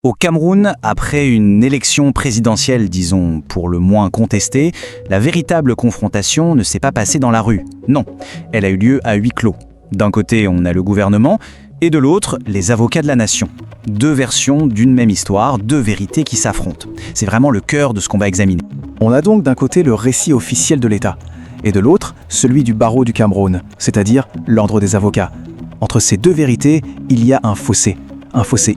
Au Cameroun, après une élection présidentielle, disons, pour le moins contestée, la véritable confrontation ne s'est pas passée dans la rue. Non, elle a eu lieu à huis clos. D'un côté, on a le gouvernement, et de l'autre, les avocats de la nation. Deux versions d'une même histoire, deux vérités qui s'affrontent. C'est vraiment le cœur de ce qu'on va examiner. On a donc d'un côté le récit officiel de l'État, et de l'autre, celui du barreau du Cameroun, c'est-à-dire l'ordre des avocats. Entre ces deux vérités, il y a un fossé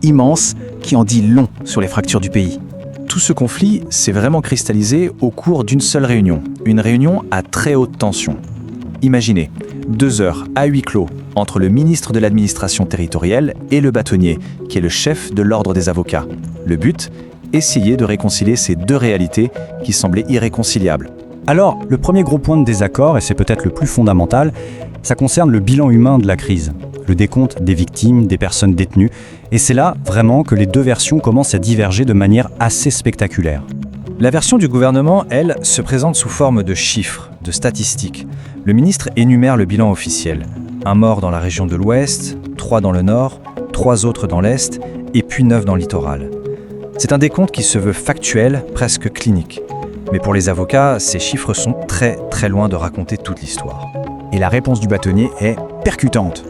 immense qui en dit long sur les fractures du pays. Tout ce conflit s'est vraiment cristallisé au cours d'une seule réunion, une réunion à très haute tension. Imaginez, 2 heures à huis clos entre le ministre de l'administration territoriale et le bâtonnier, qui est le chef de l'ordre des avocats. Le but, essayer de réconcilier ces deux réalités qui semblaient irréconciliables. Alors, le premier gros point de désaccord, et c'est peut-être le plus fondamental, ça concerne le bilan humain de la crise, le décompte des victimes, des personnes détenues, et c'est là vraiment que les deux versions commencent à diverger de manière assez spectaculaire. La version du gouvernement, elle, se présente sous forme de chiffres, de statistiques. Le ministre énumère le bilan officiel. 1 mort dans la région de l'Ouest, 3 dans le Nord, 3 autres dans l'Est, et puis 9 dans le littoral. C'est un décompte qui se veut factuel, presque clinique. Mais pour les avocats, ces chiffres sont très très loin de raconter toute l'histoire. Et la réponse du bâtonnier est percutante.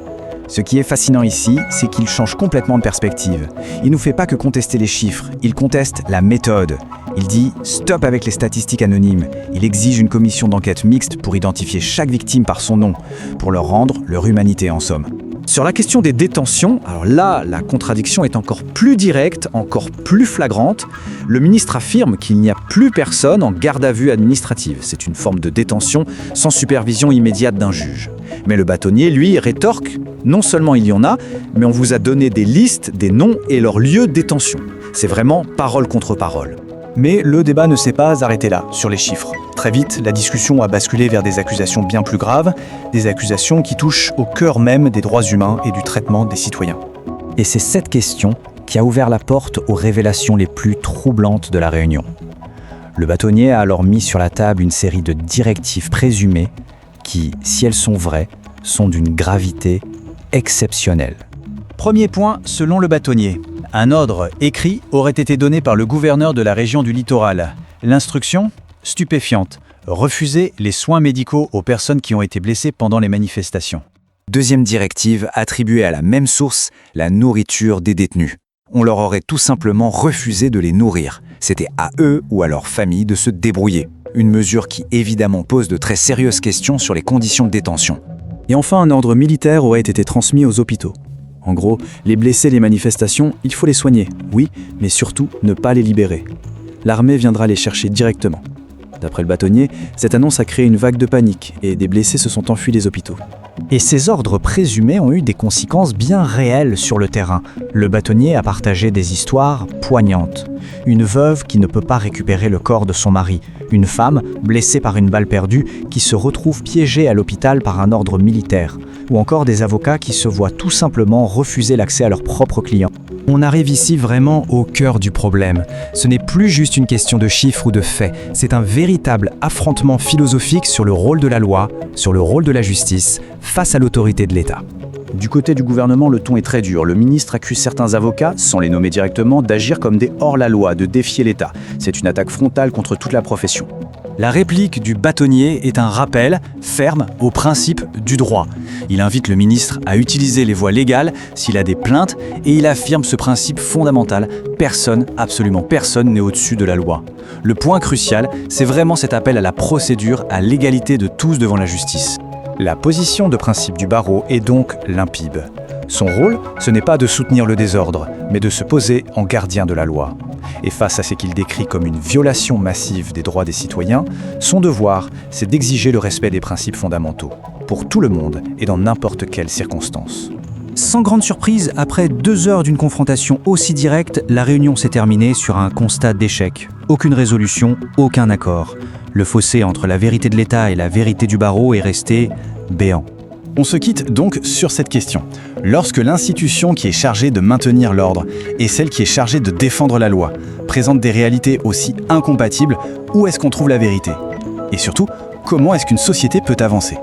Ce qui est fascinant ici, c'est qu'il change complètement de perspective. Il ne nous fait pas que contester les chiffres, il conteste la méthode. Il dit « stop avec les statistiques anonymes ». Il exige une commission d'enquête mixte pour identifier chaque victime par son nom, pour leur rendre leur humanité en somme. Sur la question des détentions, alors là, la contradiction est encore plus directe, encore plus flagrante. Le ministre affirme qu'il n'y a plus personne en garde à vue administrative. C'est une forme de détention sans supervision immédiate d'un juge. Mais le bâtonnier, lui, rétorque « non seulement il y en a, mais on vous a donné des listes, des noms et leurs lieux de détention ». C'est vraiment parole contre parole. Mais le débat ne s'est pas arrêté là, sur les chiffres. Très vite, la discussion a basculé vers des accusations bien plus graves, des accusations qui touchent au cœur même des droits humains et du traitement des citoyens. Et c'est cette question qui a ouvert la porte aux révélations les plus troublantes de la réunion. Le bâtonnier a alors mis sur la table une série de directives présumées qui, si elles sont vraies, sont d'une gravité exceptionnelle. Premier point, selon le bâtonnier. Un ordre écrit aurait été donné par le gouverneur de la région du littoral. L'instruction, stupéfiante, refuser les soins médicaux aux personnes qui ont été blessées pendant les manifestations. Deuxième directive, attribuée à la même source, la nourriture des détenus. On leur aurait tout simplement refusé de les nourrir. C'était à eux ou à leur famille de se débrouiller. Une mesure qui évidemment pose de très sérieuses questions sur les conditions de détention. Et enfin, un ordre militaire aurait été transmis aux hôpitaux. En gros, les blessés des manifestations, il faut les soigner, oui, mais surtout ne pas les libérer. L'armée viendra les chercher directement. D'après le bâtonnier, cette annonce a créé une vague de panique et des blessés se sont enfuis des hôpitaux. Et ces ordres présumés ont eu des conséquences bien réelles sur le terrain. Le bâtonnier a partagé des histoires poignantes. Une veuve qui ne peut pas récupérer le corps de son mari. Une femme blessée par une balle perdue qui se retrouve piégée à l'hôpital par un ordre militaire. Ou encore des avocats qui se voient tout simplement refuser l'accès à leurs propres clients. On arrive ici vraiment au cœur du problème. Ce n'est plus juste une question de chiffres ou de faits, c'est un véritable affrontement philosophique sur le rôle de la loi, sur le rôle de la justice, face à l'autorité de l'État. Du côté du gouvernement, le ton est très dur. Le ministre accuse certains avocats, sans les nommer directement, d'agir comme des hors-la-loi, de défier l'État. C'est une attaque frontale contre toute la profession. La réplique du bâtonnier est un rappel ferme au principe du droit. Il invite le ministre à utiliser les voies légales s'il a des plaintes et il affirme ce principe fondamental, personne, absolument personne n'est au-dessus de la loi. Le point crucial, c'est vraiment cet appel à la procédure, à l'égalité de tous devant la justice. La position de principe du barreau est donc limpide. Son rôle, ce n'est pas de soutenir le désordre, mais de se poser en gardien de la loi. Et face à ce qu'il décrit comme une violation massive des droits des citoyens, son devoir, c'est d'exiger le respect des principes fondamentaux, pour tout le monde et dans n'importe quelle circonstance. Sans grande surprise, après 2 heures d'une confrontation aussi directe, la réunion s'est terminée sur un constat d'échec. Aucune résolution, aucun accord. Le fossé entre la vérité de l'État et la vérité du barreau est resté béant. On se quitte donc sur cette question. Lorsque l'institution qui est chargée de maintenir l'ordre et celle qui est chargée de défendre la loi présentent des réalités aussi incompatibles, où est-ce qu'on trouve la vérité? Et surtout, comment est-ce qu'une société peut avancer?